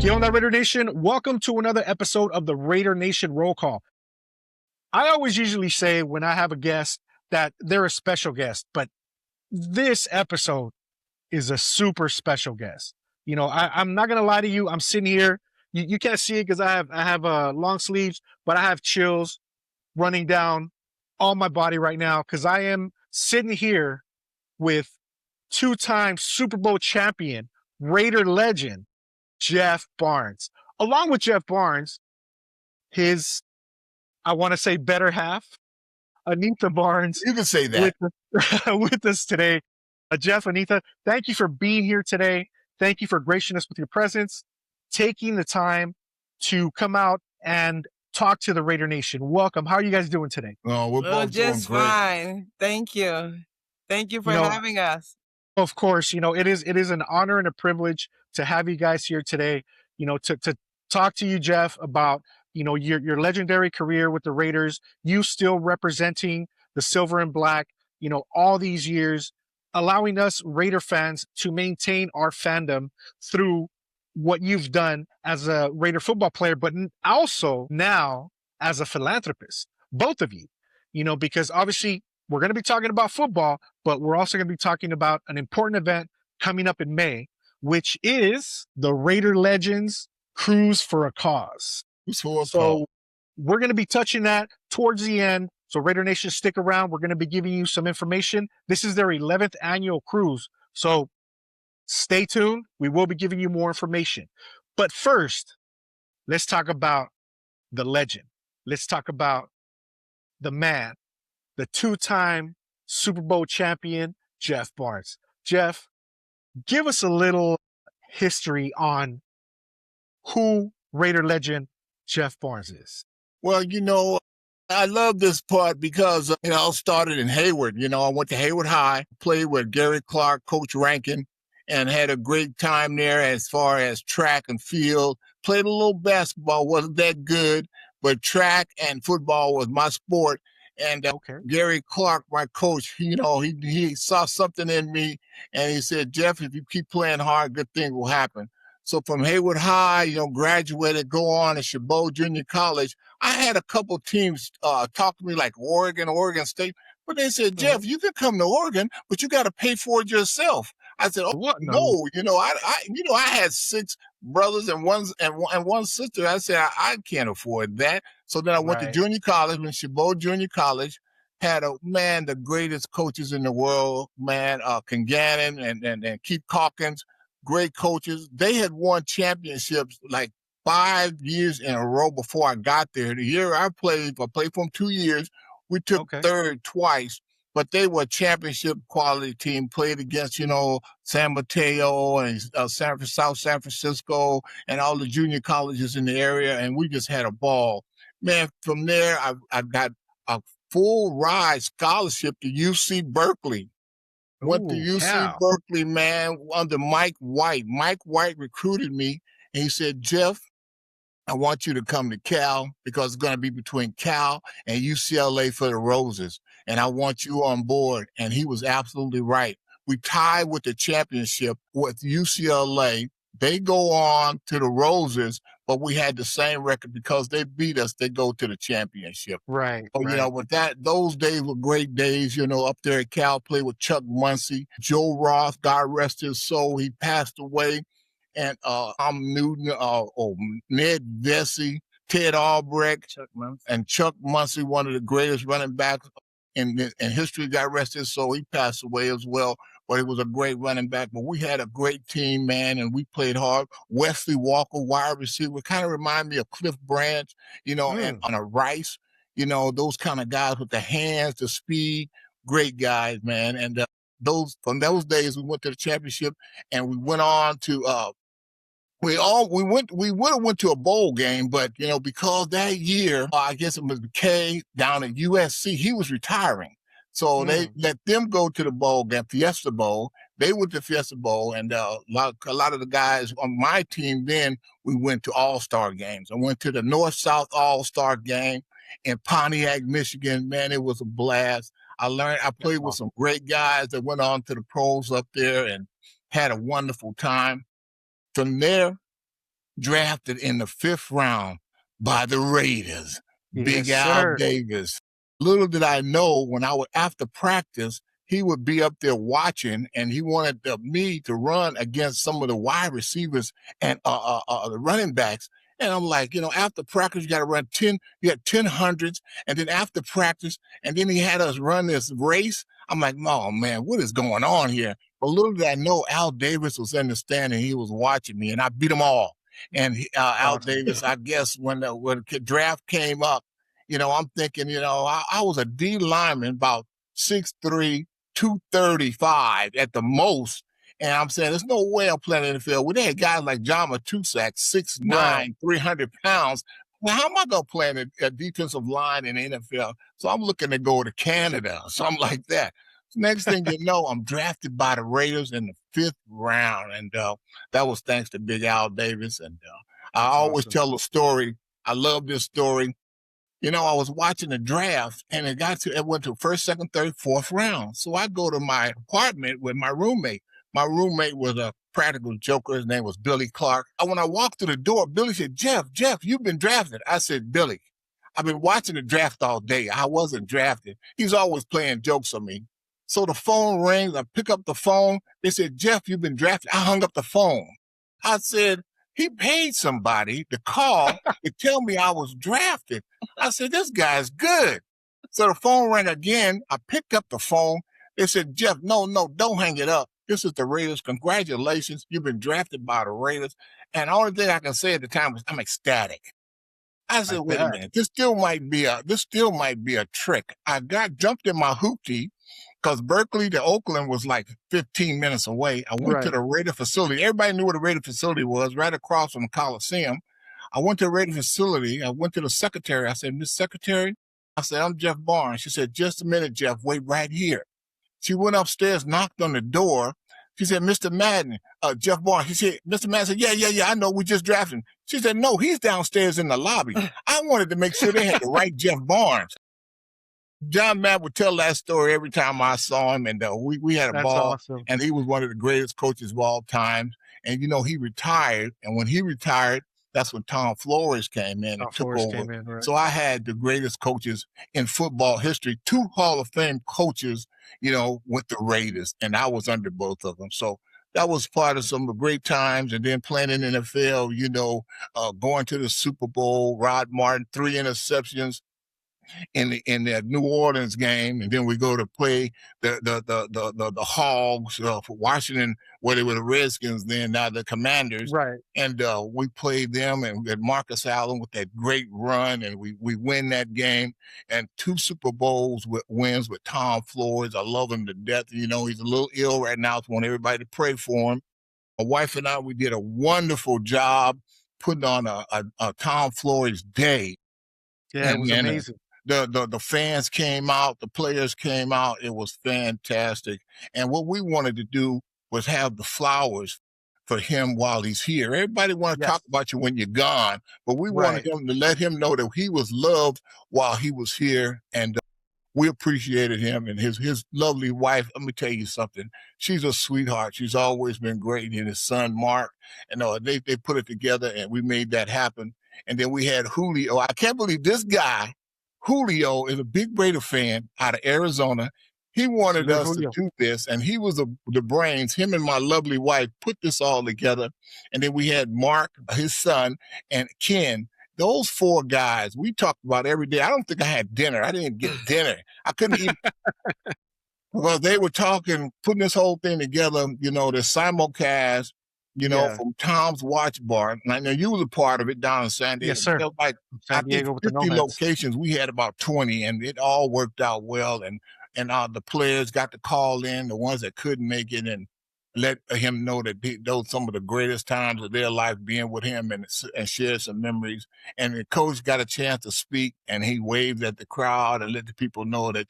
¿Qué onda, Raider Nation? Welcome to another episode of the Raider Nation Roll Call. I always usually say when I have a guest that they're a special guest, but this episode is a super special guest. You know, I'm not going to lie to you. I'm sitting here. You can't see it because I have long sleeves, but I have chills running down all my body right now because I am sitting here with two-time Super Bowl champion, Raider legend, Jeff Barnes. Along with Jeff Barnes, his, I want to say, better half, Anita Barnes. You can say that. With us today. Jeff, Anita, thank you for being here today. Thank you for gracing us with your presence, taking the time to come out and talk to the Raider Nation. Welcome. How are you guys doing today? Oh, we're both just doing great. fine. Thank you. Thank you for having us. Of course, it is an honor and a privilege to have you guys here today, to talk to you, Jeff, about, your legendary career with the Raiders, you still representing the silver and black, all these years, allowing us Raider fans to maintain our fandom through what you've done as a Raider football player, but also now as a philanthropist, both of you, because obviously we're going to be talking about football, but we're also going to be talking about an important event coming up in May, which is the Raider Legends Cruise for a Cause. So we're going to be touching that towards the end. So Raider Nation, stick around. We're going to be giving you some information. This is their 11th annual cruise. So stay tuned. We will be giving you more information. But first, let's talk about the legend. Let's talk about the man, the two-time Super Bowl champion, Jeff Barnes. Jeff, give us a little history on who Raider legend Jeff Barnes is. Well, I love this part because, it all started in Hayward. I went to Hayward High, played with Gary Clark, Coach Rankin, and had a great time there as far as track and field. Played a little basketball, wasn't that good, but track and football was my sport. And Gary Clark, my coach, he saw something in me, and he said, Jeff, if you keep playing hard, good thing will happen. So from Hayward High, graduated, go on to Chabot Junior College. I had a couple teams talk to me like Oregon State, but they said, Jeff, you can come to Oregon, but you got to pay for it yourself. I said, what? No, I had 6 brothers and one sister. I said, I can't afford that. So then I went to junior college, in Chabot Junior College, had the greatest coaches in the world, Ken Gannon and Keith Calkins, great coaches. They had won championships like 5 years in a row before I got there. The year I played for them 2 years. We took third twice. But they were a championship quality team, played against, San Mateo and South San Francisco and all the junior colleges in the area. And we just had a ball. Man, from there, I got a full ride scholarship to UC Berkeley. Went to UC Berkeley, man, under Mike White. Mike White recruited me, and he said, Jeff, I want you to come to Cal because it's going to be between Cal and UCLA for the Roses. And I want you on board. And he was absolutely right. We tied with the championship with UCLA. They go on to the Roses, but we had the same record because they beat us. They go to the championship. Right. So, with that, those days were great days, up there at Cal, played with Chuck Muncie, Joe Roth, God rest his soul. He passed away. And Newton, Ned Vesey, Ted Albrecht, Chuck Muncie, one of the greatest running backs in history, got arrested, so he passed away as well. But he was a great running back. But we had a great team, man, and we played hard. Wesley Walker, wide receiver, kind of remind me of Cliff Branch, and on a Rice, those kind of guys with the hands, the speed, great guys, man. And from those days, we went to the championship, and we went on to we would have went to a bowl game, but because that year, I guess it was McKay down at USC, he was retiring. So they let them go to the bowl game, Fiesta Bowl. They went to Fiesta Bowl, and a lot of the guys on my team then, we went to All-Star games. I went to the North-South All-Star game in Pontiac, Michigan. Man, it was a blast. I played with some great guys that went on to the pros up there and had a wonderful time. From there, drafted in the 5th round by the Raiders. Big Yes, Al sir. Davis. Little did I know, when I would, after practice, he would be up there watching, and he wanted me to run against some of the wide receivers and the running backs. And I'm like, after practice, you got to run 10, you had 10 hundreds. And then after practice, and then he had us run this race. I'm like, oh man, what is going on here? But little did I know, Al Davis was in the stand and he was watching me, and I beat them all. And Al Awesome. Davis, I guess when the draft came up, I'm thinking, I was a D lineman, about 6'3", 235 at the most. And I'm saying, there's no way I'm playing in the field. We had guys like John Matusak, 6'9", Right. 300 pounds. Well, how am I going to play in a defensive line in the NFL? So I'm looking to go to Canada or something like that. Next thing you know, I'm drafted by the Raiders in the 5th round. And that was thanks to Big Al Davis. And I always tell a story. I love this story. I was watching the draft, and it went to 1st, 2nd, 3rd, 4th round. So I go to my apartment with my roommate. My roommate was a practical joker. His name was Billy Clark. And when I walked through the door, Billy said, Jeff, you've been drafted. I said, Billy, I've been watching the draft all day. I wasn't drafted. He's always playing jokes on me. So the phone rings. I pick up the phone. They said, Jeff, you've been drafted. I hung up the phone. I said, he paid somebody to call to tell me I was drafted. I said, this guy's good. So the phone rang again. I picked up the phone. They said, Jeff, no, don't hang it up. This is the Raiders. Congratulations. You've been drafted by the Raiders. And the only thing I can say at the time was, I'm ecstatic. I said, wait a minute. This still might be a trick. I jumped in my hoopty, because Berkeley to Oakland was like 15 minutes away. I went to the Raider facility. Everybody knew what the Raider facility was, right across from the Coliseum. I went to the Raider facility. I went to the secretary. I said, Miss Secretary, I said, I'm Jeff Barnes. She said, just a minute, Jeff, wait right here. She went upstairs, knocked on the door. She said, Mr. Madden, Jeff Barnes. She said, Mr. Madden said, yeah, I know, we just drafted him. She said, no, he's downstairs in the lobby. I wanted to make sure they had the right Jeff Barnes. John Matt would tell that story every time I saw him, and we had a ball. Awesome. And he was one of the greatest coaches of all time. And, he retired. And when he retired, that's when Tom Flores came in and took over. Right. So I had the greatest coaches in football history, 2 Hall of Fame coaches, with the Raiders, and I was under both of them. So that was part of some of the great times. And then playing in the NFL, going to the Super Bowl, Rod Martin, 3 interceptions in the New Orleans game, and then we go to play the Hogs for Washington, where they were the Redskins then, now the Commanders. Right. And we played them, and we had Marcus Allen with that great run, and we win that game. And 2 Super Bowls wins with Tom Flores. I love him to death. He's a little ill right now, so I want everybody to pray for him. My wife and I, we did a wonderful job putting on a Tom Flores day. Yeah, it was amazing. The fans came out, the players came out. It was fantastic. And what we wanted to do was have the flowers for him while he's here. Everybody want to talk about you when you're gone, but we wanted him to let him know that he was loved while he was here. And we appreciated him and his lovely wife. Let me tell you something. She's a sweetheart. She's always been great. And his son, Mark, and they put it together, and we made that happen. And then we had Julio. I can't believe this guy, Julio, is a big Raider fan out of Arizona. He wanted us to do this, and he was the brains. Him and my lovely wife put this all together. And then we had Mark, his son, and Ken. Those 4 guys we talked about every day. I don't think I had dinner. I didn't get dinner. I couldn't eat. Well, they were talking, putting this whole thing together, the simulcast, from Tom's Watch Bar. And I know you was a part of it down in San Diego. Yes, sir. Like, San Diego with 50 locations. We had about 20, and it all worked out well. And the players got to call in, the ones that couldn't make it, and let him know that those some of the greatest times of their life being with him, and share some memories. And the coach got a chance to speak, and he waved at the crowd and let the people know that,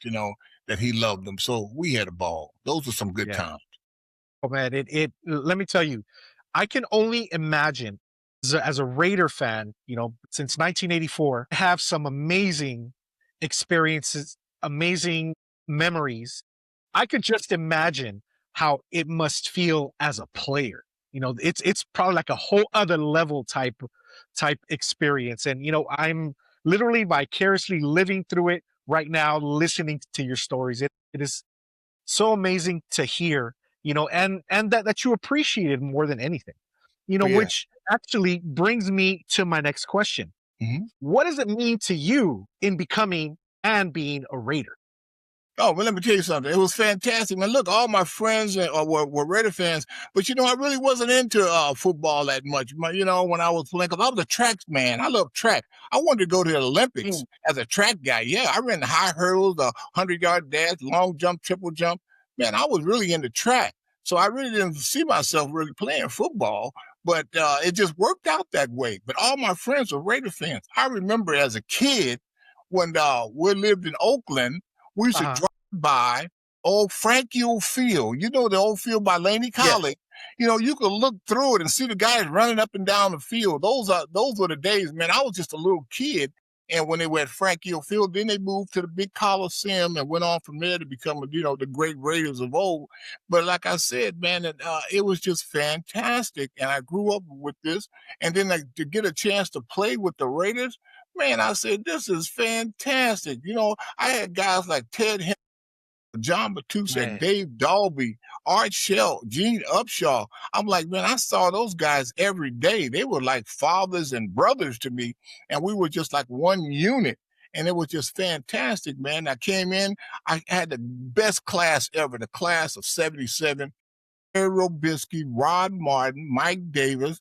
that he loved them. So we had a ball. Those were some good times. Oh man, let me tell you, I can only imagine as a Raider fan, since 1984, have some amazing experiences, amazing memories. I could just imagine how it must feel as a player. it's probably like a whole other level type experience. And I'm literally vicariously living through it right now, listening to your stories. It is so amazing to hear, and that you appreciate it more than anything, which actually brings me to my next question. What does it mean to you in becoming and being a Raider? Oh, well, let me tell you something. It was fantastic, man. Look, all my friends were Raider fans, but I really wasn't into football that much. When I was playing, because I was a track man. I love track. I wanted to go to the Olympics as a track guy. Yeah, I ran the high hurdles, the 100-yard dash, long jump, triple jump. Man, I was really into track. So I really didn't see myself really playing football, but it just worked out that way. But all my friends were Raider fans. I remember as a kid when we lived in Oakland, we used to drive by old Frankie's Field. The old field by Laney College. Yes. You could look through it and see the guys running up and down the field. Those were the days, man. I was just a little kid. And when they were at Frankie's Field, then they moved to the big Coliseum and went on from there to become, the great Raiders of old. But like I said, man, it was just fantastic. And I grew up with this. And then to get a chance to play with the Raiders, man, I said, this is fantastic. I had guys like Ted Henry, John Matusek, Dave Dalby, Art Shell, Gene Upshaw. I'm like, man, I saw those guys every day. They were like fathers and brothers to me, and we were just like one unit. And it was just fantastic, man. I came in, I had the best class ever, the class of 77. Terry Robisky, Rod Martin, Mike Davis,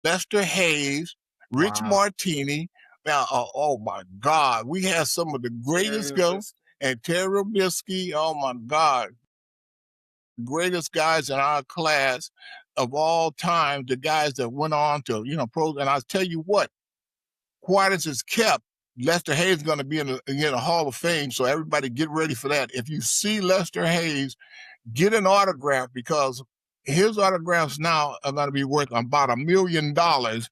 Lester Hayes, Rich Martini. Now, oh my God, we had some of the greatest girls. And Terry Robisky, oh my God, greatest guys in our class of all time, the guys that went on to, pros. And I'll tell you what, quiet as it's kept, Lester Hayes is going to be in the Hall of Fame. So everybody get ready for that. If you see Lester Hayes, get an autograph, because his autographs now are going to be worth about $1 million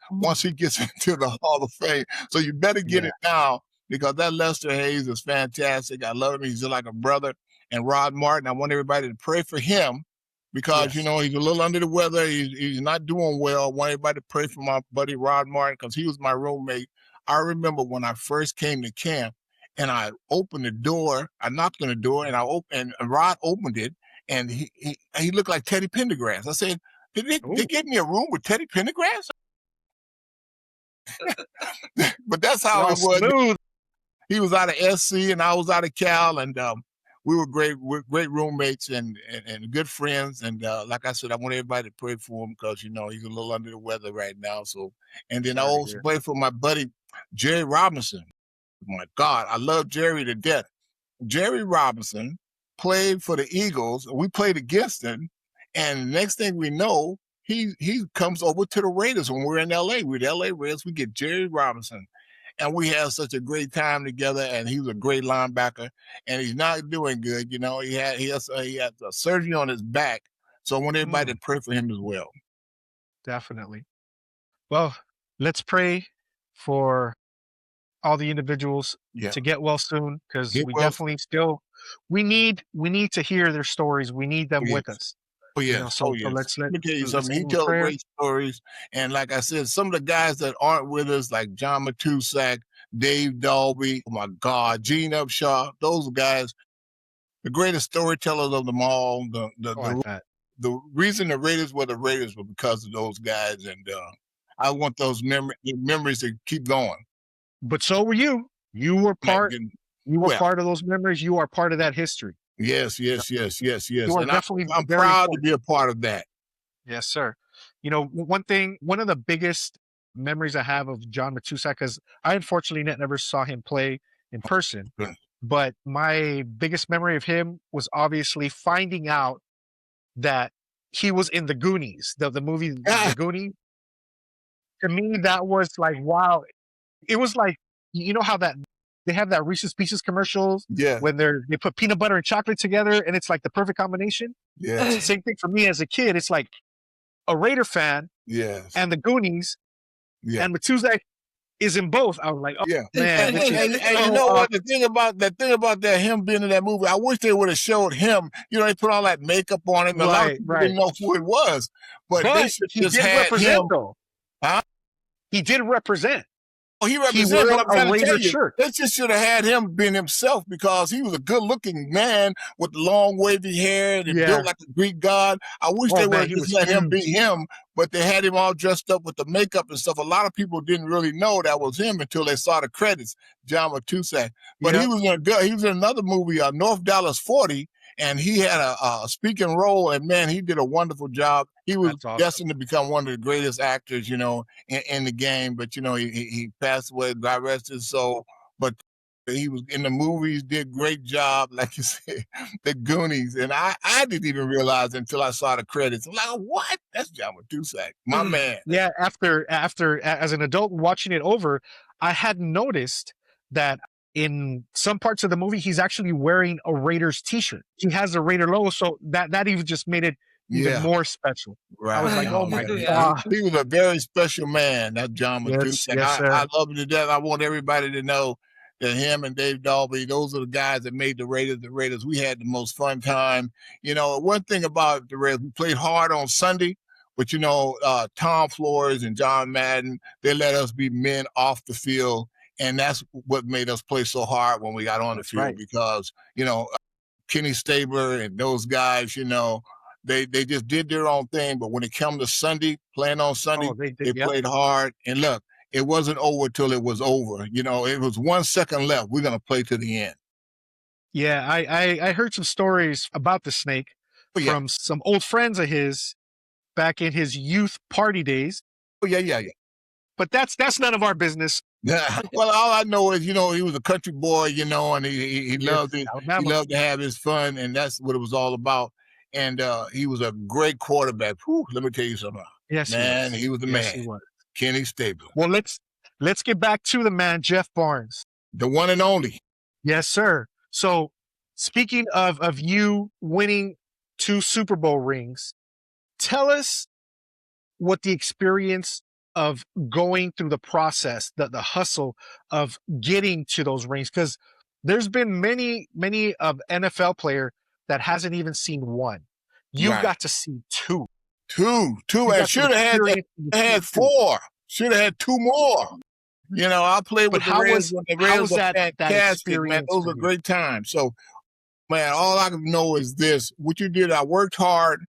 once he gets into the Hall of Fame. So you better get it now, because that Lester Hayes is fantastic. I love him. He's just like a brother. And Rod Martin, I want everybody to pray for him, because, he's a little under the weather. He's not doing well. I want everybody to pray for my buddy Rod Martin, because he was my roommate. I remember when I first came to camp, and I opened the door. I knocked on the door, and Rod opened it, and he looked like Teddy Pendergrass. I said, did they get me a room with Teddy Pendergrass? But that's how it was. Smooth. He was out of SC and I was out of Cal, and we were great roommates and good friends. And like I said, I want everybody to pray for him, because he's a little under the weather right now. So, and then I also played for my buddy Jerry Robinson. My God, I love Jerry to death. Jerry Robinson played for the Eagles. We played against him, and the next thing we know, he comes over to the Raiders when we're in LA. We're the LA Raiders. We get Jerry Robinson. And we had such a great time together, and he was a great linebacker, and he's not doing good. He has a surgery on his back. So I want everybody to pray for him as well. Definitely. Well, let's pray for all the individuals to get well soon, because definitely we need to hear their stories. We need them with us. Oh, yeah. So let's let me tell you something. He tells great stories. And like I said, some of the guys that aren't with us, like John Matusek, Dave Dalby, oh my God, Gene Upshaw, those guys, the greatest storytellers of them all. The reason the Raiders were because of those guys. And I want those memories to keep going. But so were you. You were part of those memories. You are part of that history. Yes. You are And definitely I'm proud to be a part of that. Yes, sir. One of the biggest memories I have of John Matusek, because I unfortunately never saw him play in person, but my biggest memory of him was obviously finding out that he was in the Goonies, the movie The Goonies. To me, that was like, wow. It was like, how that they have that Reese's Pieces commercials when they put peanut butter and chocolate together, and it's like the perfect combination. Yeah. Same thing for me as a kid. It's like a Raider fan and the Goonies and Matusek is in both. I was like, oh Yeah, man, this is and you so know what? awesome. The thing about that him being in that movie, I wish they would have showed him. You know, they put all that makeup on him. A lot of people didn't know who it was, but they should he just did had represent him. though. Huh? He did represent. Oh, he He represented, wore but I'm a trying to tell Raider you, shirt. they just should have had him being himself because he was a good-looking man with long, wavy hair and he built like a Greek god. I wish they would have just let him be him, but they had him all dressed up with the makeup and stuff. A lot of people didn't really know that was him until they saw the credits, John Matusak. But he was in another movie, North Dallas 40, and he had a speaking role, and man, he did a wonderful job. He was destined to become one of the greatest actors, you know, in the game. But you know, he passed away, God rest his soul. But he was in the movies, did great job, like you said, the Goonies, and I didn't even realize until I saw the credits. I'm like, what? That's John Matusak, my man. Yeah, after as an adult watching it over, I had noticed that in some parts of the movie, he's actually wearing a Raiders t-shirt. He has a Raider logo, so that even just made it even more special. Right. I was like, oh my God. He was a very special man, that John Matusak. Yes, sir. I love him to death. I want everybody to know that him and Dave Dalby, those are the guys that made the Raiders the Raiders. We had the most fun time. You know, one thing about the Raiders, we played hard on Sunday, but you know, Tom Flores and John Madden, they let us be men off the field. And that's what made us play so hard when we got on the field because, you know, Kenny Stabler and those guys, you know, they just did their own thing. But when it came to Sunday, playing on Sunday, they played hard. And look, it wasn't over till it was over. You know, it was 1 second left. We're going to play to the end. Yeah, I heard some stories about the Snake from some old friends of his back in his youth party days. Oh, yeah. But that's none of our business. Yeah. Well, all I know is, you know, he was a country boy, you know, and he loved it. He loved to have his fun, and that's what it was all about. And he was a great quarterback. Whew, let me tell you something. Yes, man, he was the man. He was. Kenny Stabler. Well, let's get back to the man, Jeff Barnes. The one and only. Yes, sir. So speaking of you winning 2 Super Bowl rings, tell us what the experience of going through the process, the hustle of getting to those rings, because there's been many of NFL player that hasn't even seen one. You got to see 2. Two. I should have had 4. Should have had 2 more. You know, I played with the Reds when the Reds were fantastic, man. Those were great times. So, man, all I can know is this. What you did, I worked hard.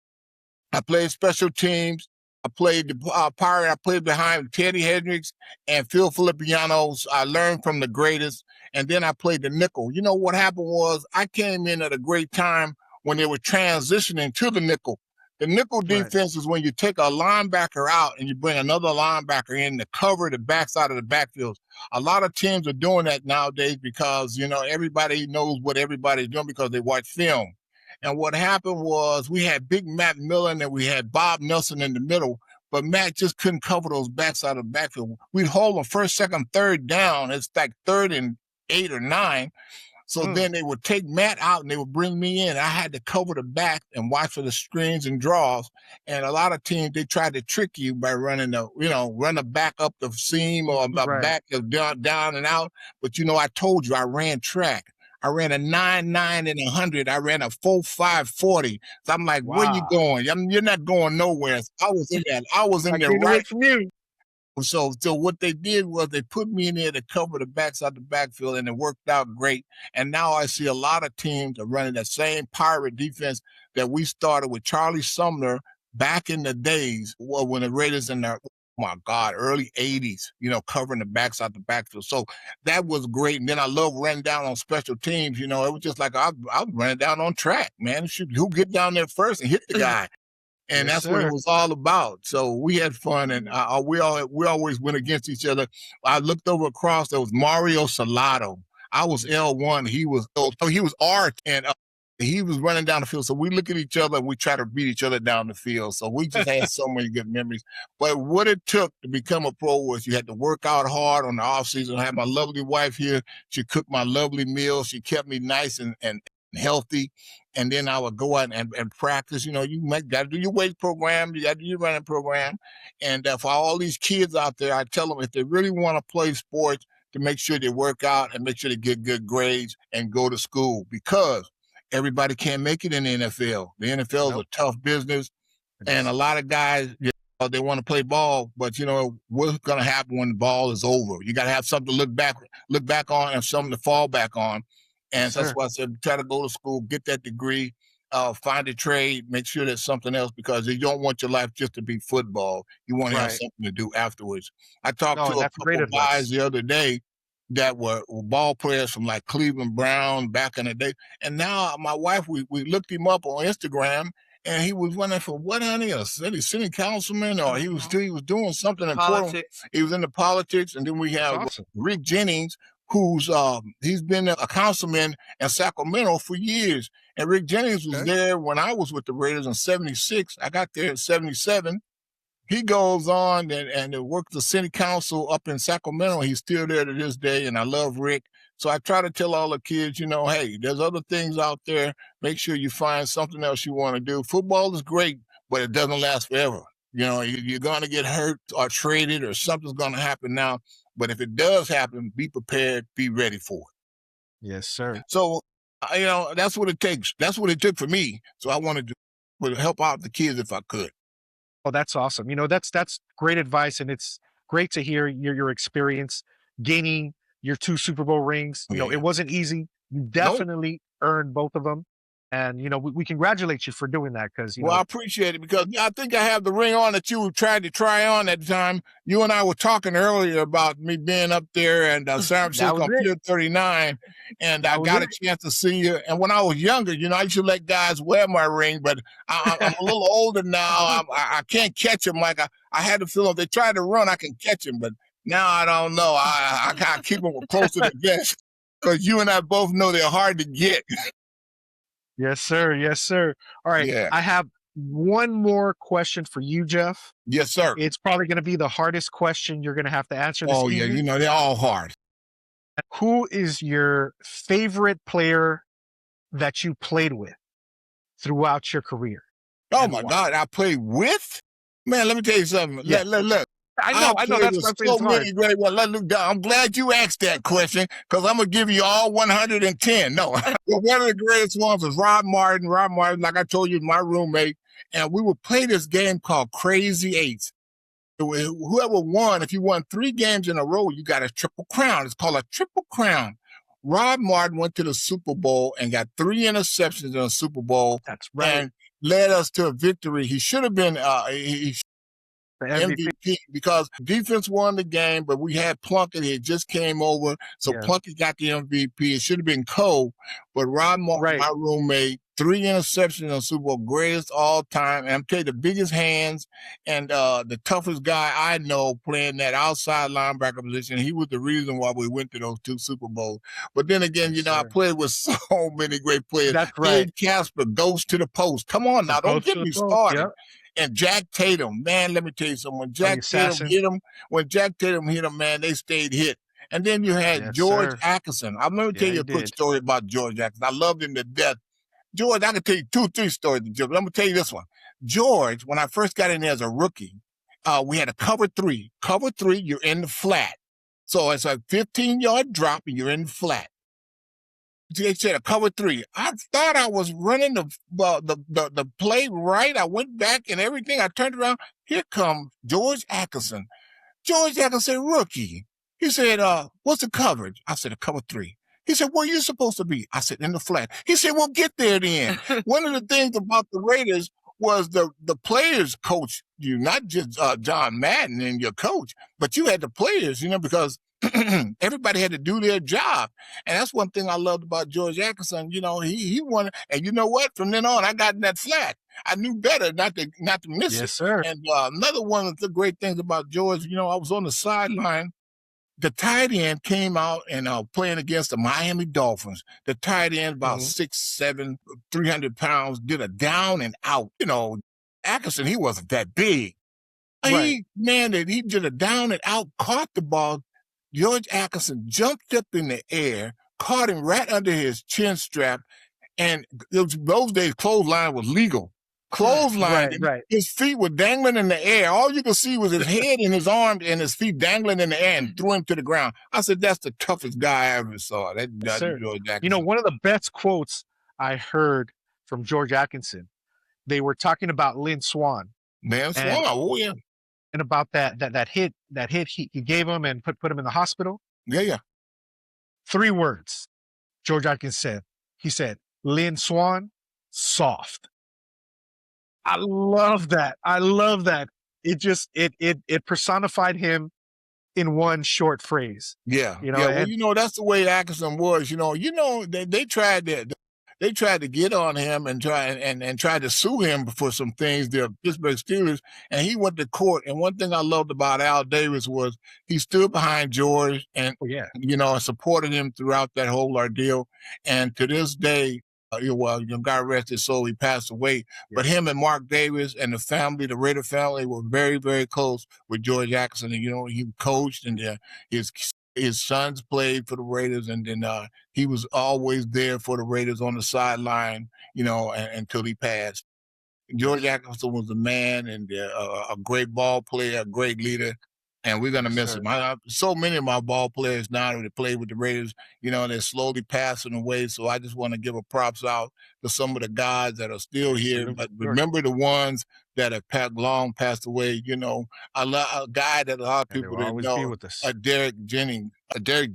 I played special teams. I played the Pirate. I played behind Teddy Hendricks and Phil Filippianos. I learned from the greatest. And then I played the nickel. You know, what happened was I came in at a great time when they were transitioning to the nickel. The nickel defense is when you take a linebacker out and you bring another linebacker in to cover the backside of the backfield. A lot of teams are doing that nowadays because, you know, everybody knows what everybody's doing because they watch film. And what happened was we had Big Matt Millen and we had Bob Nelson in the middle, but Matt just couldn't cover those backside of the backfield. We'd hold them first, second, third down. It's like 3rd and 8 or 9. So then they would take Matt out and they would bring me in. I had to cover the back and watch for the screens and draws. And a lot of teams, they tried to trick you by running run the back up the seam or back down and out. But, you know, I told you I ran track. I ran a 9.9 and 100. I ran a 4.5 40. So I'm like, where you going? You're not going nowhere. So I was in that. I was in there right from you. So what they did was they put me in there to cover the backside of the backfield, and it worked out great. And now I see a lot of teams are running that same Pirate defense that we started with Charlie Sumner back in the days when the Raiders in their my God, early 80s, you know, covering the backside of the backfield. So that was great. And then I love running down on special teams. You know, it was just like I was running down on track, man. Who get down there first and hit the guy? And that's what it was all about. So we had fun, and we always went against each other. I looked over across. There was Mario Salado. I was L1. He was R, and he was running down the field. So we look at each other and we try to beat each other down the field. So we just had so many good memories. But what it took to become a pro was you had to work out hard on the off season. I had my lovely wife here. She cooked my lovely meals. She kept me nice and and healthy. And then I would go out and practice. You know, you got to do your weight program, you got to do your running program. And for all these kids out there, I tell them if they really want to play sports, to make sure they work out and make sure they get good grades and go to school, because everybody can't make it in the NFL. The NFL is a tough business, and a lot of guys, they want to play ball, but you know what's going to happen when the ball is over. You got to have something to look back on, and something to fall back on. And that's why I said try to go to school, get that degree, find a trade, make sure there's something else, because you don't want your life just to be football. You want to have something to do afterwards. I talked to a couple of guys the other day that were ball players from like Cleveland Brown back in the day. And now my wife, we looked him up on Instagram, and he was running for what, honey? A city councilman, or he was doing something important. He was in the politics. And then we have Rick Jennings, who's he's been a councilman in Sacramento for years. And Rick Jennings was there when I was with the Raiders in 76. I got there in 77. He goes on and works the city council up in Sacramento. He's still there to this day, and I love Rick. So I try to tell all the kids, you know, hey, there's other things out there. Make sure you find something else you want to do. Football is great, but it doesn't last forever. You know, you're going to get hurt or traded, or something's going to happen now. But if it does happen, be prepared, be ready for it. Yes, sir. So, you know, that's what it takes. That's what it took for me. So I wanted to help out the kids if I could. Oh, that's awesome. You know, that's great advice. And it's great to hear your experience gaining your 2 Super Bowl rings. You know, it wasn't easy. You definitely earned both of them. And, you know, we congratulate you for doing that, because, you know. I appreciate it, because I think I have the ring on that you tried to try on at the time. You and I were talking earlier about me being up there and San Francisco on Pier 39, and I got a chance to see you. And when I was younger, you know, I used to let guys wear my ring, but I'm a little older now. I can't catch them like I had to feel if they try to run, I can catch them. But now I don't know. I kind of keep them close to the vest, because you and I both know they're hard to get. Yes, sir. Yes, sir. All right. Yeah. I have one more question for you, Jeff. Yes, sir. It's probably going to be the hardest question you're going to have to answer this evening. Yeah. You know, they're all hard. Who is your favorite player that you played with throughout your career? Oh, my God. I played with? Man, let me tell you something. Yeah. Look. I know. That's what I'm saying. Great ones. I'm glad you asked that question, because I'm going to give you all 110. No. One of the greatest ones was Rob Martin. Rob Martin, like I told you, my roommate. And we would play this game called Crazy Eights. Whoever won, if you won 3 games in a row, you got a triple crown. It's called a triple crown. Rob Martin went to the Super Bowl and got 3 interceptions in the Super Bowl. That's right. And led us to a victory. He should have been MVP, because defense won the game, but we had Plunkett. He just came over, so Plunkett got the MVP. It should have been Cole, but Rob Martin, my roommate, 3 interceptions in the Super Bowl, greatest all time. And I'm telling you, the biggest hands and the toughest guy I know playing that outside linebacker position. He was the reason why we went to those 2 Super Bowls. But then again, you know, I played with so many great players. That's right. Dave Casper goes to the post. Come on now, don't get me started. Yep. And Jack Tatum, man, let me tell you something. When Jack Tatum hit him, man, they stayed hit. And then you had George Atkinson. I'm going to tell you a quick story about George Atkinson. I loved him to death. George, I can tell you 2 or 3 stories, but I'm going to tell you this one. George, when I first got in there as a rookie, we had a cover 3. Cover 3, you're in the flat. So it's a 15-yard drop, and you're in the flat. They said a cover 3. I thought I was running the play right. I went back and everything. I turned around. Here comes George Atkinson. George Atkinson, rookie. He said, what's the coverage? I said, a cover 3. He said, where are you supposed to be? I said, in the flat. He said, well, get there then. One of the things about the Raiders was the players coach you, not just John Madden and your coach, but you had the players, you know, because everybody had to do their job. And that's one thing I loved about George Atkinson. You know, he wanted, and you know what? From then on, I got in that flat. I knew better not to miss it. Yes, sir. And another one of the great things about George, you know, I was on the sideline. The tight end came out and playing against the Miami Dolphins. The tight end, about 6'7", 300 pounds, did a down and out. You know, Atkinson, he wasn't that big. He did a down and out, caught the ball. George Atkinson jumped up in the air, caught him right under his chin strap, And those days, clothesline was legal. Clothesline, right. his feet were dangling in the air. All you could see was his head and his arms and his feet dangling in the air, and threw him to the ground. I said, that's the toughest guy I ever saw. That George Atkinson. You know, one of the best quotes I heard from George Atkinson, they were talking about Lynn Swann. Man, Swann, oh yeah. And about that hit he gave him and put him in the hospital. Yeah. 3 words George Atkinson said. He said, Lynn Swann, soft. I love that. It just it personified him in one short phrase. Yeah. You know, Well, you know, that's the way Atkinson was. You know, they tried to get on him and try to sue him for some things, the Pittsburgh Steelers, and he went to court. And one thing I loved about Al Davis was he stood behind George and you know, supported him throughout that whole ordeal. And to this day, God rest his soul, he passed away. But him and Mark Davis and the family, the Raider family, were very, very close with George Atkinson. And, you know, he coached, and his sons played for the Raiders, and then he was always there for the Raiders on the sideline, you know, until he passed. George Atkinson was a man, and a great ball player, a great leader, and we're going to miss him. So many of my ball players now that play with the Raiders, you know, they're slowly passing away. So I just want to give a props out to some of the guys that are still here. But remember the ones that have long passed away. You know, a guy that a lot of people didn't know, Derek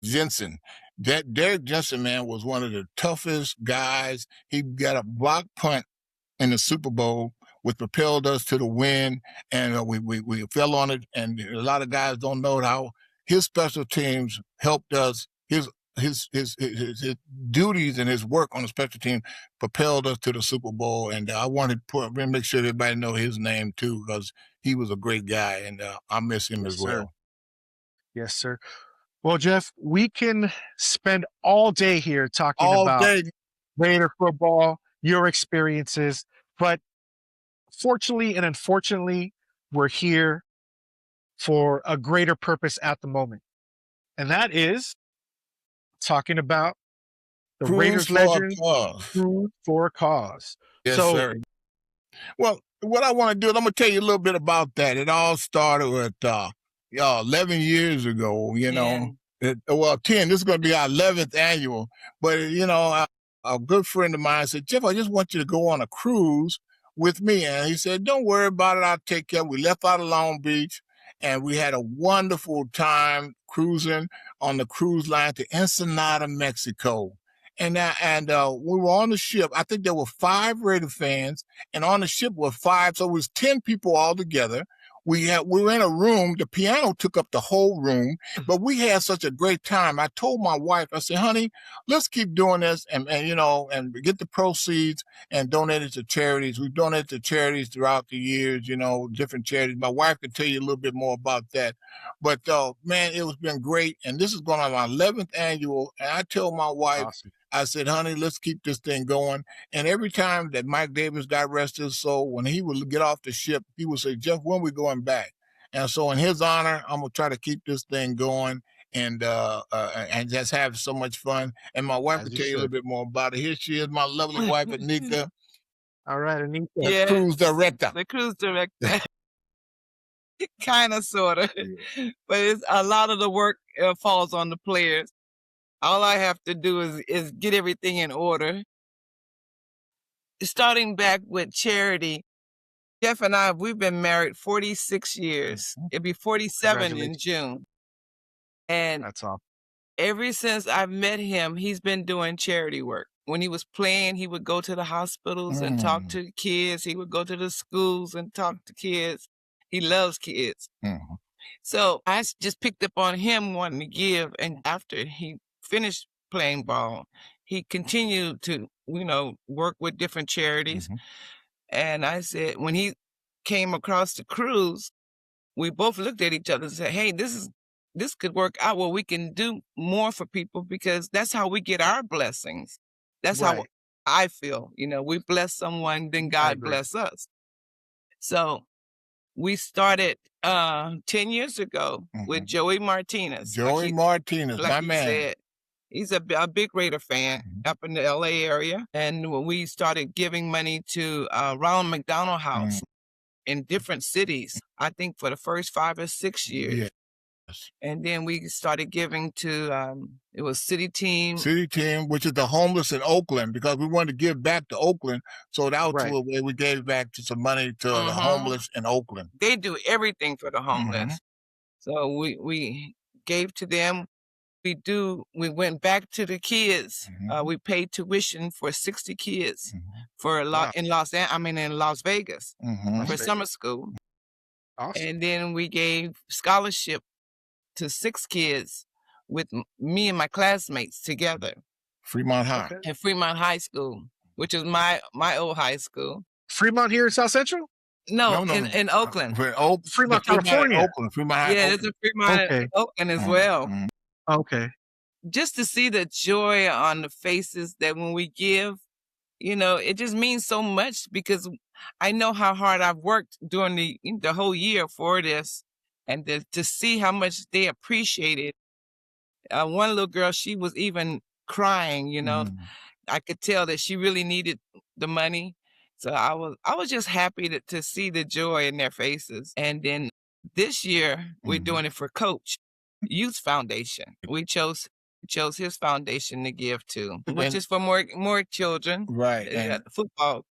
Jensen. Derek Jensen, man, was one of the toughest guys. He got a block punt in the Super Bowl, which propelled us to the win, and we fell on it. And a lot of guys don't know how his special teams helped us. His duties and his work on the special team propelled us to the Super Bowl. And I wanted to make sure everybody know his name too, because he was a great guy, and I miss him as well. Yes, sir. Well, Jeff, we can spend all day here talking about Raider football, your experiences, but fortunately and unfortunately, we're here for a greater purpose at the moment. And that is talking about the Raiders legend, Cruise for a Cause. Yes, sir. Well, what I want to do is I'm going to tell you a little bit about that. It all started with 11 years ago, you know. 10. This is going to be our 11th annual. But, you know, a good friend of mine said, Jeff, I just want you to go on a cruise with me. And he said, don't worry about it. I'll take care. We left out of Long Beach, and we had a wonderful time cruising on the cruise line to Ensenada, Mexico. And we were on the ship. I think there were 5 Raider fans, and on the ship were 5. So it was 10 people all together. We were in a room. The piano took up the whole room, but we had such a great time. I told my wife, I said, honey, let's keep doing this and you know, and get the proceeds and donate it to charities. We've donated to charities throughout the years, you know, different charities. My wife can tell you a little bit more about that. But man, it has been great. And this is going on our 11th annual. And I told my wife, I said, honey, let's keep this thing going. And every time that Mike Davis, God rest his soul, when he would get off the ship, he would say, Jeff, when are we going back? And so in his honor, I'm going to try to keep this thing going and just have so much fun. And my wife will tell you a little bit more about it. Here she is, my lovely wife, Anika. All right, Anika. The cruise director. The cruise director. Kind of, sort of. But it's a lot of the work falls on the players. All I have to do is get everything in order. Starting back with charity, Jeff and I, we've been married 46 years. It'll be 47 in June. And that's awesome. Ever since I've met him, he's been doing charity work. When he was playing, he would go to the hospitals and talk to kids. He would go to the schools and talk to kids. He loves kids. So I just picked up on him wanting to give. And after he finished playing ball, he continued to, you know, work with different charities. And I said, when he came across the cruise, we both looked at each other and said, hey, this could work out where we can do more for people, because that's how we get our blessings. That's how I feel. You know, we bless someone, then God bless us. So we started 10 years ago with Joey Martinez. Joey Martinez, my man. He's a big Raider fan up in the LA area. And when we started giving money to Ronald McDonald House in different cities, I think for the first 5 or 6 years. Yes. And then we started giving to, it was City Team. City Team, which is the homeless in Oakland, because we wanted to give back to Oakland. So that was the way we gave back to some money to the homeless in Oakland. They do everything for the homeless. So we gave to them. We went back to the kids. We paid tuition for 60 kids for in Las Vegas for summer school. Awesome. And then we gave scholarship to 6 kids with me and my classmates together. Fremont High. At Fremont High School, which is my old high school. Fremont here in South Central? No. In Oakland. Fremont, California. Oakland. Fremont High. Yeah, there's a Fremont in Oakland as well. Okay. Just to see the joy on the faces that when we give, it just means so much, because I know how hard I've worked during the whole year for this, and to see how much they appreciate it. One little girl, she was even crying, I could tell that she really needed the money. So I was just happy to see the joy in their faces. And then this year, we're doing it for Coach Youth Foundation. We chose his foundation to give to, which is for more children. Right. Football,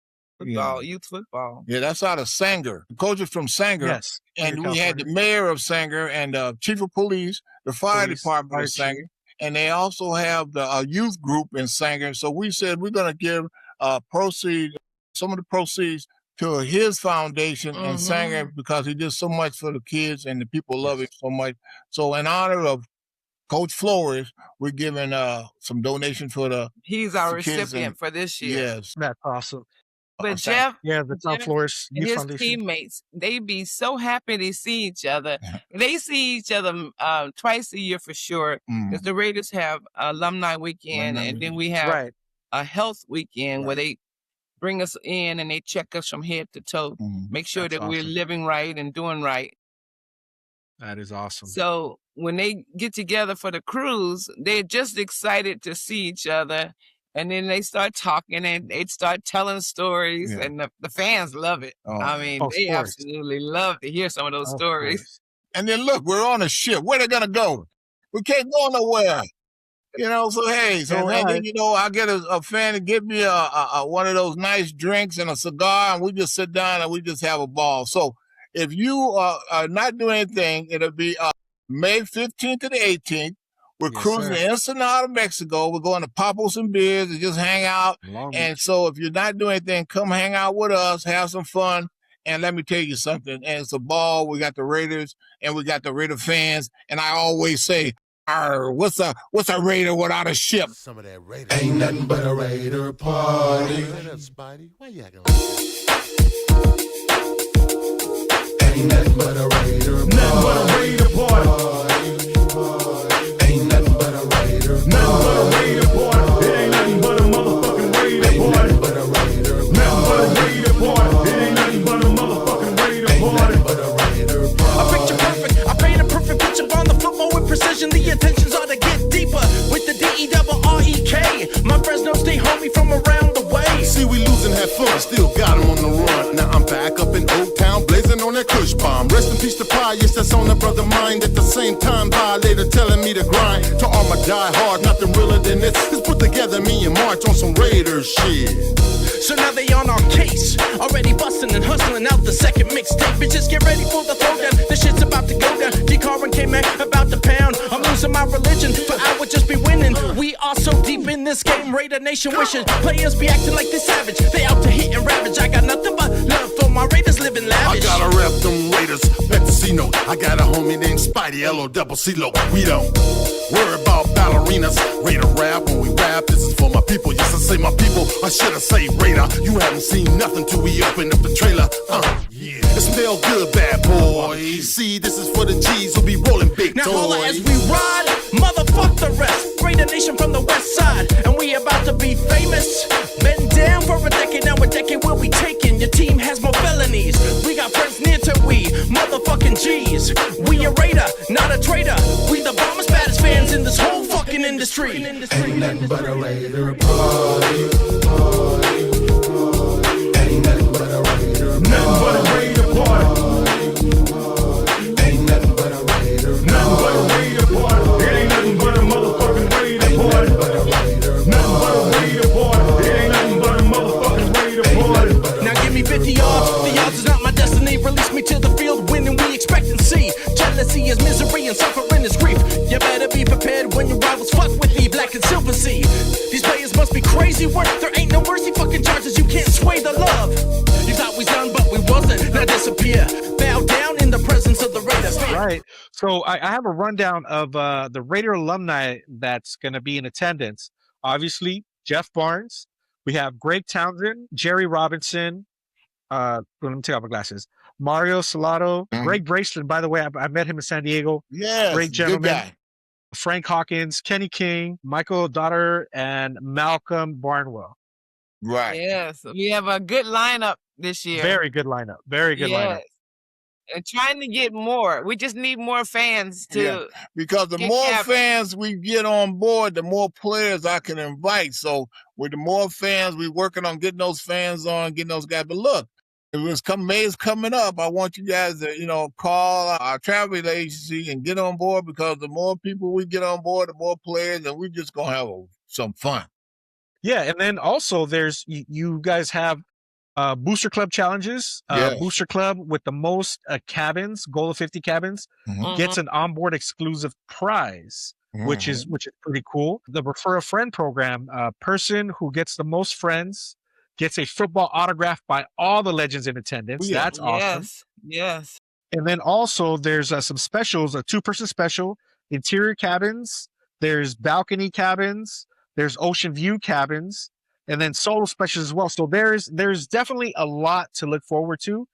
youth football. Yeah, that's out of Sanger. The coach is from Sanger. Yes. And we had the mayor of Sanger and chief of police, the fire department of Sanger. And they also have the youth group in Sanger. So we said we're going to give some of the proceeds to his foundation in Sanger, because he did so much for the kids and the people love him so much. So in honor of Coach Flores, we're giving some donation for he's our recipient for this year. Yes. That's awesome. But Jeff, the Tom Flores and Youth his Foundation. teammates, they be so happy to see each other. They see each other twice a year for sure, because the Raiders have alumni weekend, and then we have a health weekend where they bring us in and they check us from head to toe, make sure that we're living right and doing right. That is awesome. So when they get together for the cruise, they're just excited to see each other. And then they start talking and they start telling stories, and the fans love it. They absolutely love to hear some of those stories. And then look, we're on a ship. Where they gonna go? We can't go nowhere. So hey, and then I get a fan to give me a one of those nice drinks and a cigar, and we just sit down and we just have a ball. So if you are not doing anything, it'll be May 15th to the 18th. We're cruising to Ensenada, Mexico. We're going to Papos and Beers and just hang out. And so if you're not doing anything, come hang out with us, have some fun. And let me tell you something. And it's a ball. We got the Raiders and we got the Raider fans. And I always say, what's a Raider without a ship? Some of that Raider ain't nothing but a Raider party. Spidey, why you acting like that? Ain't nothing but a Raider party. Nothing but a Raider party. Ain't nothing but a Raider party. Nothing but a Raider party. It ain't nothing but a motherfucking Raider party. Ain't nothing but a Raider party. Nothing but a Raider party. It ain't nothing but a motherfucking Raider party. Ain't nothing but a Raider party. A picture perfect. I paint a perfect picture on the football with precision. The intentions are to get deeper with the DERREK. My friends know stay homie from around the way. See, we losing, have fun, still got them on the run. Now I'm back up in Oak Town, blazing on that Kush bomb. Rest in peace to Pie, yes, that's on the brother mind. At the same time, Violator telling me to grind. To all my die hard, nothing realer than this. Let's put together me and March on some Raiders shit. So now they on our case, already busting and hustling out the second mixtape. Bitches get ready for the throwdown, this shit's about to go down. D-Car and K-Man about to pound. I'm losing my religion, but I would just be winning. We are so deep in this game, Raider Nation wishing. Players be acting like they savage, they out to hit and ravage. I got nothing but love for my Raiders living lavish. I gotta rep them Raiders, Pepsino. I got a homie named Spidey, L-O-double-C-Lo. We don't worry about ballerinas. Raider rap, when we rap, this is for my people. Yes, I say my people, I should have say Raider. You haven't seen nothing till we open up the trailer. Yeah. It smell good, bad boys. See, this is for the G's who be rolling big toys. Now holla as we ride, motherfuck the rest. Raider Nation from the west side, and we about to be famous. Been down for a decade, now a decade will be taken. Your team has more felonies. We got friends near to we, motherfucking G's. We a Raider, not a traitor. We the bombest, baddest fans in this whole fucking industry. Ain't nothing but a Raider party. Ain't nothing but a Raider party. Nothing but a Raider party. Ain't nothing but a Raider party. Nothing but a Raider party. It ain't nothing but a motherfucking Raider party. Nothing but a Raider party. It ain't nothing but a motherfucking Raider party. Now give me 50 yards. The odds is not my destiny. Release me to the field, winning we expect and see. Jealousy is misery and suffering is grief. You better be prepared when your rivals fuck with me, black and silver sea. These players must be crazy work. There ain't no mercy, fucking charges. You can't sway the love. You thought we done, but we wasn't. Now disappear. Bow down in the presence of the Raiders. Right. So I have a rundown of the Raider alumni that's going to be in attendance. Obviously, Jeff Barnes. We have Greg Townsend, Jerry Robinson. Let me take off my glasses. Mario Salado, Greg Braceland. By the way, I met him in San Diego. Yes, great gentleman. good guy. Frank Hawkins, Kenny King, Michael Daughter, and Malcolm Barnwell. Right. Yes, we have a good lineup this year. Very good lineup. Very good lineup. And trying to get more. We just need more fans to. Because the more fans we get on board, the more players I can invite. So with the more fans, we're working on getting those fans on, getting those guys. But look, May's coming up. I want you guys to, call our travel agency and get on board, because the more people we get on board, the more players, and we're just going to have some fun. Yeah, and then also there's, you guys have Booster Club challenges. Booster Club with the most cabins, goal of 50 cabins, gets an onboard exclusive prize, which is pretty cool. The Refer a Friend program, person who gets the most friends gets a football autograph by all the legends in attendance. That's awesome. Yes. And then also there's some specials, a 2-person special, interior cabins, there's balcony cabins, there's ocean view cabins, and then solo specials as well. So there's definitely a lot to look forward to.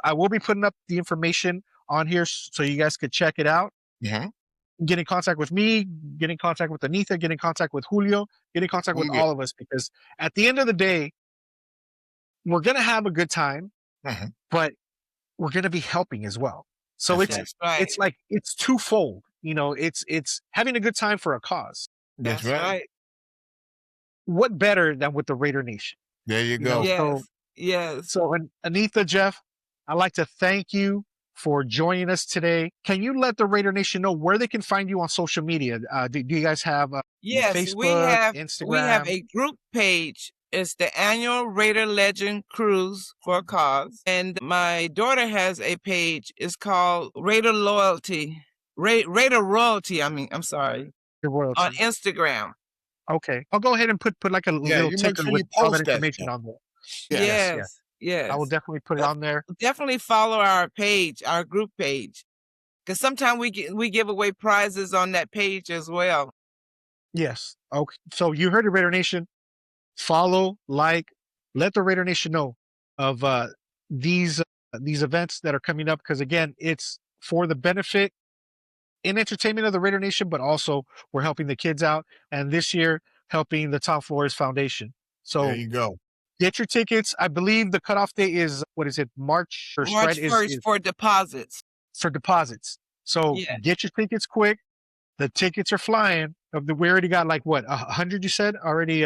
I will be putting up the information on here so you guys could check it out. Get in contact with me, get in contact with Anita, get in contact with Julio, get in contact with all of us, because at the end of the day, we're going to have a good time, but we're going to be helping as well. So it's like, it's twofold, it's having a good time for a cause. That's right. What better than with the Raider Nation? There you go. Yes. So Anita, Jeff, I'd like to thank you for joining us today. Can you let the Raider Nation know where they can find you on social media? Do you guys have Facebook, Instagram? We have a group page. It's the annual Raider Legend Cruise for a Cause. And my daughter has a page. It's called Raider Loyalty. Raider Royalty, I'm sorry. On Instagram. Okay. I'll go ahead and put like a little ticker with all that information on there. Yes. I will definitely put it on there. Definitely follow our page, our group page. Because sometimes we give away prizes on that page as well. Yes. Okay. So you heard it, Raider Nation. Follow, let the Raider Nation know of these events that are coming up, because again, it's for the benefit and entertainment of the Raider Nation, but also we're helping the kids out, and this year helping the Top Floors Foundation. So there you go. Get your tickets. I believe the cutoff date is, March 1st? March 1st for deposits. For deposits. So get your tickets quick. The tickets are flying. We already got 100, you said already?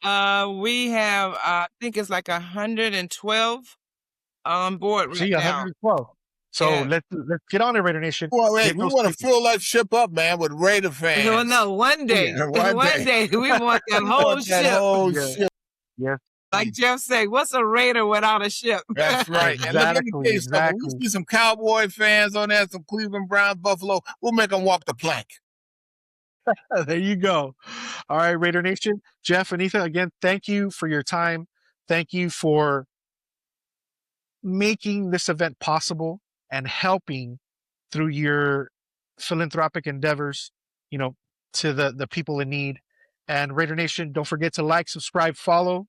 We have, I think it's 112 on board right now. 112. So let's get on it, Raider Nation. Well, we want to fill that ship up, man, with Raider fans. No, one day. One day we want that whole ship. Yes. Like Jeff said, what's a Raider without a ship? That's right. Exactly. We'll see some Cowboy fans on there, some Cleveland Browns, Buffalo. We'll make them walk the plank. There you go. All right, Raider Nation. Jeff, Anita, again, thank you for your time. Thank you for making this event possible and helping through your philanthropic endeavors, to the people in need. And Raider Nation, don't forget to like, subscribe, follow.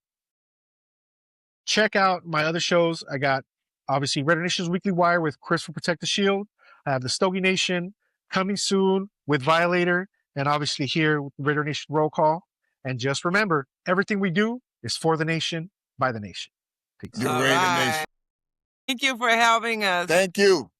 Check out my other shows. I got, obviously, Raider Nation's Weekly Wire with Chris from Protect the Shield. I have the Stogie Nation coming soon with Violator. And obviously here with Raider Nation Roll Call. And just remember, everything we do is for the nation, by the nation. Peace. Raider Nation. Thank you for having us. Thank you.